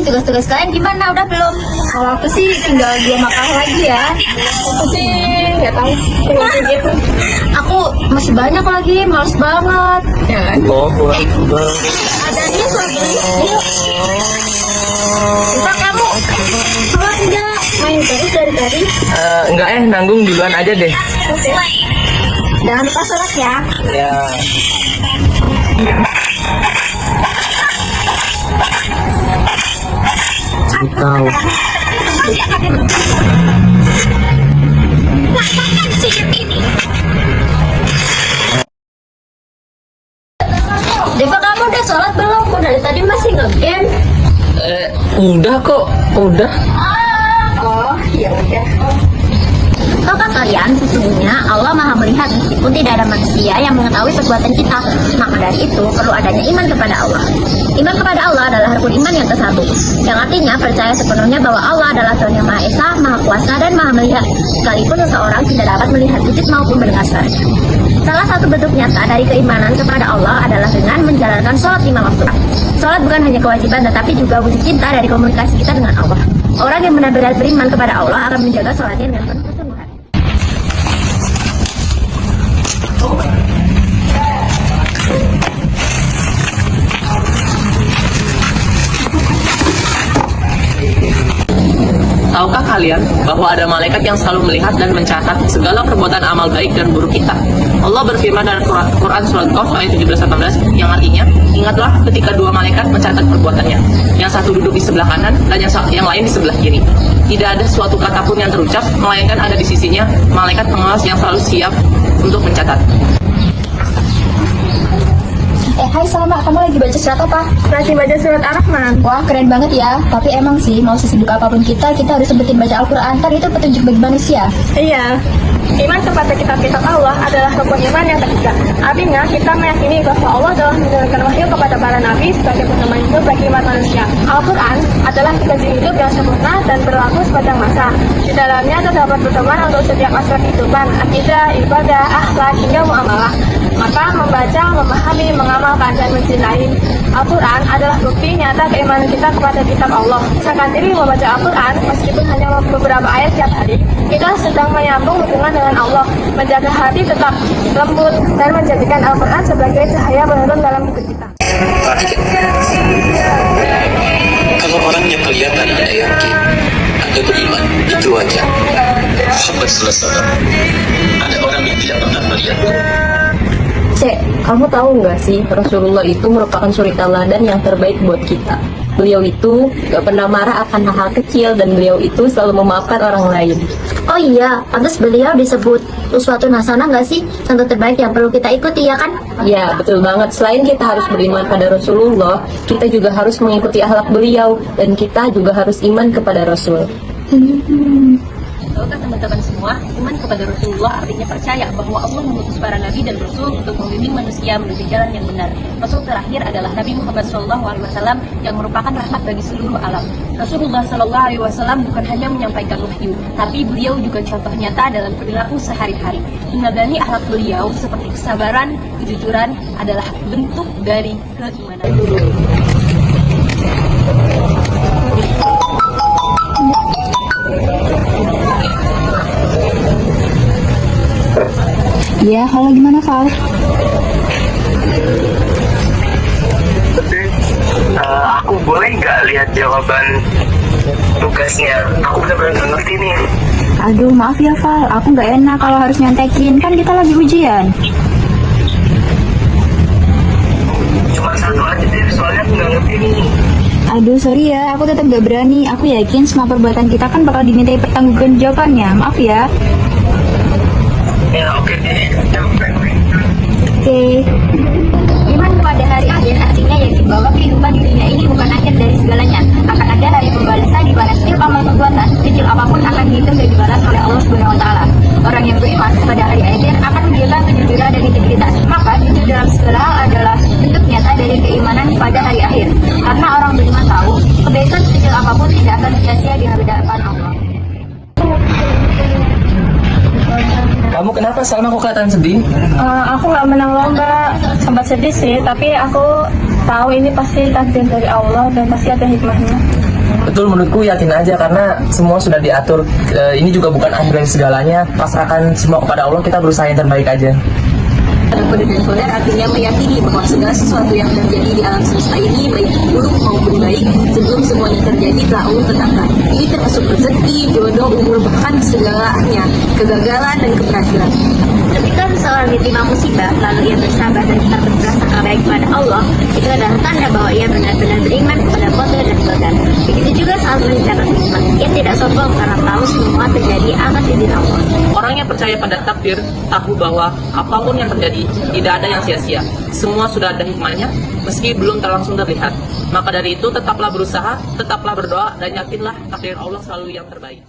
Tugas-tugas kalian gimana? Udah belum? Kalau aku sih tinggal 2 makalah lagi ya. Aku sih nggak tahu kayak gitu. Aku masih banyak lagi, males banget. Ya kan? Ada nih lagi. Coba kamu sholat enggak? Main terus dari tadi. Enggak nanggung duluan aja deh. Oke. Jangan lupa sholat ya. Ya. Tahu. Deva, kamu udah sholat belum? Kok dari tadi masih nge-game? Udah kok, udah. Oh, ya udah. Tahukah kalian, sesungguhnya Allah Maha melihat meskipun tidak ada manusia yang mengetahui perbuatan kita. Maka dari itu perlu adanya iman kepada Allah. Iman kepada Allah adalah rukun iman yang ke-1, yang artinya percaya sepenuhnya bahwa Allah adalah Tuhan yang Maha Esa, Maha Kuasa, dan Maha Melihat, sekalipun seseorang tidak dapat melihat wujud maupun mendengar suaranya. Salah satu bentuk nyata dari keimanan kepada Allah adalah dengan menjalankan sholat 5 waktu. Sholat bukan hanya kewajiban, tetapi juga wujud cinta dari komunikasi kita dengan Allah. Orang yang benar-benar beriman kepada Allah akan menjaga sholatnya dengan penuh kesungguhan. Tahukah kalian bahwa ada malaikat yang selalu melihat dan mencatat segala perbuatan amal baik dan buruk kita? Allah berfirman dalam Quran surat Qaf ayat 17-18 yang artinya, ingatlah ketika 2 malaikat mencatat perbuatannya. Yang satu duduk di sebelah kanan dan yang lain di sebelah kiri. Tidak ada suatu kata pun yang terucap, melainkan ada di sisinya malaikat pengawas yang selalu siap untuk mencatat. Hai Salma, kamu lagi baca surat apa? Lagi baca surat Ar-Rahman. Wah, keren banget ya. Tapi emang sih, mau sesibuk apapun kita harus sempetin baca Al-Quran. Kan itu petunjuk bagi manusia. Iya, iman kepada kitab-kitab Allah adalah rukun iman yang ketiga. Artinya, kita meyakini bahwa Allah telah menurunkan wahyu kepada para nabi sebagai pedoman hidup bagi umat manusia. Al-Quran adalah petunjuk hidup yang sempurna dan berlaku sepanjang masa. Di dalamnya terdapat pedoman untuk setiap aspek kehidupan, akidah, ibadah, akhlak, hingga muamalah. Maka membaca, memahami, mengamalkan, dan mencintai Al-Quran adalah bukti nyata keimanan kita kepada kitab Allah. Misalkan diri membaca Al-Quran, meskipun hanya beberapa ayat setiap hari, kita sedang menyambung hubungan dengan Allah, menjaga hati tetap lembut, dan menjadikan Al-Quran sebagai cahaya penerang dalam hidup kita. Kalau orangnya kelihatan ada yakin, ada beriman, itu aja. Sahabat selesai. Ada orang yang tidak pernah melihat. Cek, kamu tahu nggak sih Rasulullah itu merupakan suri teladan yang terbaik buat kita. Beliau itu gak pernah marah akan hal-hal kecil dan beliau itu selalu memaafkan orang lain. Oh iya, pantas beliau disebut uswatun hasanah nggak sih? Contoh terbaik yang perlu kita ikuti, ya kan? Ya, betul banget. Selain kita harus beriman pada Rasulullah, kita juga harus mengikuti akhlak beliau dan kita juga harus iman kepada Rasul. Tahukah teman-teman semua, iman kepada Rasulullah artinya percaya bahwa Allah mengutus para nabi dan rasul untuk membimbing manusia menuju jalan yang benar. Rasul terakhir adalah Nabi Muhammad SAW yang merupakan rahmat bagi seluruh alam. Rasulullah SAW bukan hanya menyampaikan wahyu, tapi beliau juga contoh nyata dalam perilaku sehari-hari. Meneladani akhlak beliau seperti kesabaran, kejujuran adalah bentuk dari keimanan. Iya, halo gimana Val? Aku boleh nggak lihat jawaban tugasnya? Aku udah benar ngerti nih. Aduh, maaf ya Val, aku nggak enak kalau harus nyontekin. Kan kita lagi ujian. Cuma satu aja deh, soalnya aku nggak ngerti nih. Aduh, sorry ya, aku tetap gak berani. Aku yakin semua perbuatan kita kan bakal dimintai pertanggungjawabannya. Maaf ya. Ya oke deh. Oke. Iman kepada hari akhir artinya yakin bahwa kehidupan di dunia ini bukan akhir dari segalanya. Akan ada hari pembalasan di mana setiap amal perbuatan kecil apapun akan dihitung dan dibalas oleh Allah Subhanahu wa taala. Orang yang beriman kepada hari akhir akan menjaga kejujuran dan integritas. Maka jujur dalam segala hal adalah bentuk nyata dari keimanan pada hari akhir. Karena orang beriman tahu kebaikan sekecil apapun tidak akan sia-sia di hadapan Allah. Kamu kenapa Salma kok kelihatan sedih? Aku nggak menang lomba, sempat sedih sih, tapi aku tahu ini pasti takdir dari Allah dan pasti ada hikmahnya. Betul, menurutku yakin aja karena semua sudah diatur. Ini juga bukan akhir dari segalanya. Pasrahkan semua kepada Allah, kita berusaha yang terbaik aja. Qadar dan qadar artinya meyakini bahwa segala sesuatu yang terjadi di alam semesta ini baik buruk maupun baik sebelum semuanya terjadi telah Allah tetapkan. Ini termasuk rezeki, jodoh, umur, bahkan segalanya, kegagalan dan keberhasilan. Ketika seseorang ditimpa musibah, lalu ia bersabar dan tetap berprasangka baik kepada Allah, itu adalah tanda bahwa ia benar-benar beriman kepada qadar dan qadar. Begitu juga saat mendapat nikmat, ia tidak sombong karena tahu semua terjadi atas izin Allah. Orang yang percaya pada takdir tahu bahwa apapun yang terjadi tidak ada yang sia-sia. Semua sudah ada hikmahnya meski belum langsung terlihat. Maka dari itu tetaplah berusaha, tetaplah berdoa dan yakinlah takdir Allah selalu yang terbaik.